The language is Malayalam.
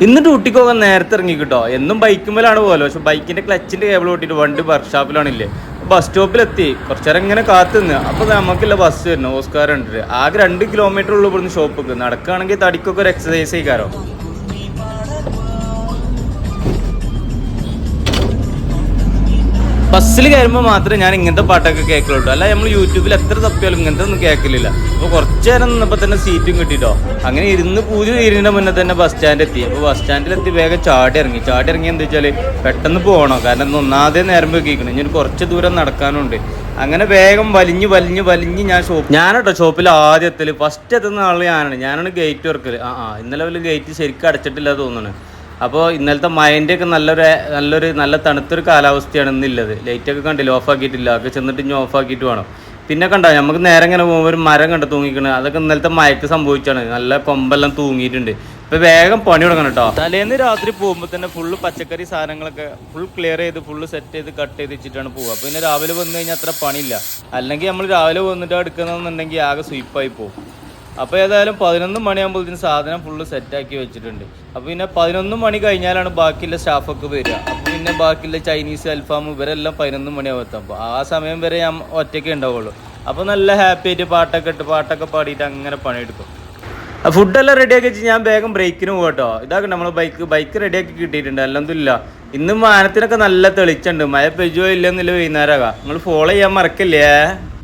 ഇന്ന് ഡ്യൂട്ടിക്ക് പോകാൻ നേരത്തെ ഇറങ്ങി കിട്ടോ. എന്നും ബൈക്കുമ്പോഴാണ് പോലോ, പക്ഷെ ബൈക്കിന്റെ ക്ലച്ചിന്റെ കേബിൾ പൊട്ടിയിട്ട് വണ്ടി വർക്ക്ഷോപ്പിലാണില്ലേ. ബസ് സ്റ്റോപ്പിലെത്തി കുറച്ചേരം ഇങ്ങനെ കാത്തു നിന്ന്. അപ്പോൾ നമുക്കില്ല ബസ് വരുന്നു ഓസ്കാർ ഉണ്ട്. ആകെ 2 കിലോമീറ്റർ ഉള്ളു ഇവിടുന്ന് ഷോപ്പിക്ക്. നടക്കുകയാണെങ്കിൽ തടിക്കൊക്കെ ഒരു എക്സസൈസ് ചെയ്യാറോ. ബസ്സിൽ കയറുമ്പോൾ മാത്രമേ ഞാൻ ഇങ്ങനത്തെ പാട്ടൊക്കെ കേൾക്കുള്ളൂ. അല്ല നമ്മൾ യൂട്യൂബിൽ എത്ര തപ്പിയാലും ഇങ്ങനത്തെ ഒന്നും കേൾക്കലില്ല. അപ്പോൾ കുറച്ച് നേരം നിന്നപ്പോൾ തന്നെ സീറ്റും കിട്ടിയിട്ടോ. അങ്ങനെ ഇരുന്ന് പൂജ തീരുന്നതിന് മുന്നേ തന്നെ ബസ് സ്റ്റാൻഡ് എത്തി. അപ്പോൾ ബസ് സ്റ്റാൻഡിലെത്തി വേഗം ചാടി ഇറങ്ങി എന്താ വെച്ചാൽ പെട്ടെന്ന് പോകണം. കാരണം ഒന്നാതെ നേരം വെക്കിക്കണം. ഇനി കുറച്ച് ദൂരം നടക്കാനുണ്ട്. അങ്ങനെ വേഗം വലിഞ്ഞ് ഞാനട്ടോ ഷോപ്പിൽ ആദ്യം എത്തല്. ഫസ്റ്റ് എത്തുന്ന ആൾ ഞാനാണ് ഗേറ്റ് വർക്കൽ. ഇന്നലെ ഗേറ്റ് ശരിക്കും അടച്ചിട്ടില്ല തോന്നുന്നു. അപ്പോൾ ഇന്നലത്തെ മഴൻ്റെയൊക്കെ നല്ല തണുത്തൊരു കാലാവസ്ഥയാണ് ഇന്നുള്ളത്. ലൈറ്റൊക്കെ കണ്ടില്ല, ഓഫാക്കിയിട്ടില്ല. ഒക്കെ ചെന്നിട്ട് ഇനി ഓഫാക്കിയിട്ട് വേണം. പിന്നെ കണ്ടോ നമുക്ക് നേരെ ഇങ്ങനെ പോകുമ്പോൾ ഒരു മരം കണ്ട് തൂങ്ങിക്കണത്. അതൊക്കെ ഇന്നലത്തെ മഴയ്ക്ക് സംഭവിച്ചാണ്. നല്ല കൊമ്പെല്ലാം തൂങ്ങിയിട്ടുണ്ട്. ഇപ്പോൾ വേഗം പണി തുടങ്ങണം കേട്ടോ. തലേന്ന് രാത്രി പോകുമ്പോൾ തന്നെ ഫുള്ള് പച്ചക്കറി സാധനങ്ങളൊക്കെ ഫുൾ ക്ലിയർ ചെയ്ത് ഫുള്ള് സെറ്റ് ചെയ്ത് കട്ട് ചെയ്ത് വെച്ചിട്ടാണ് പോവുക. അപ്പോൾ പിന്നെ രാവിലെ വന്നു കഴിഞ്ഞാൽ അത്ര പണിയില്ല. അല്ലെങ്കിൽ നമ്മൾ രാവിലെ വന്നിട്ട് എടുക്കുന്നതെന്നുണ്ടെങ്കിൽ ആകെ സ്വീപ്പായി പോകും. അപ്പോൾ ഏതായാലും 11 മണിയാകുമ്പോഴത്തേന് സാധനം ഫുള്ള് സെറ്റാക്കി വെച്ചിട്ടുണ്ട്. അപ്പോൾ പിന്നെ 11 മണി കഴിഞ്ഞാലാണ് ബാക്കിയുള്ള സ്റ്റാഫൊക്കെ വരിക. അപ്പോൾ പിന്നെ ബാക്കിയുള്ള ചൈനീസ് അൽഫാം ഇവരെല്ലാം 11 മണിയാവും എത്താം. അപ്പോൾ ആ സമയം വരെ ഞാൻ ഒറ്റയ്ക്ക് ഉണ്ടാവുള്ളൂ. അപ്പോൾ നല്ല ഹാപ്പി ആയിട്ട് പാട്ടൊക്കെ പാടിയിട്ട് അങ്ങനെ പണിയെടുക്കും. ഫുഡെല്ലാം റെഡിയാക്കി വെച്ച് ഞാൻ വേഗം ബ്രേക്കിന് പോകട്ടോ. ഇതാകട്ടെ നമ്മൾ ബൈക്ക് റെഡിയാക്കി കിട്ടിയിട്ടുണ്ട്. അല്ലെന്നില്ല ഇന്ന് മാനത്തിനൊക്കെ നല്ല തെളിച്ചുണ്ട്. മഴ പെയ്യോ ഇല്ലെന്നില്ല വൈകുന്നേരമാകാം. നിങ്ങൾ ഫോളോ ചെയ്യാൻ മറക്കല്ലേ.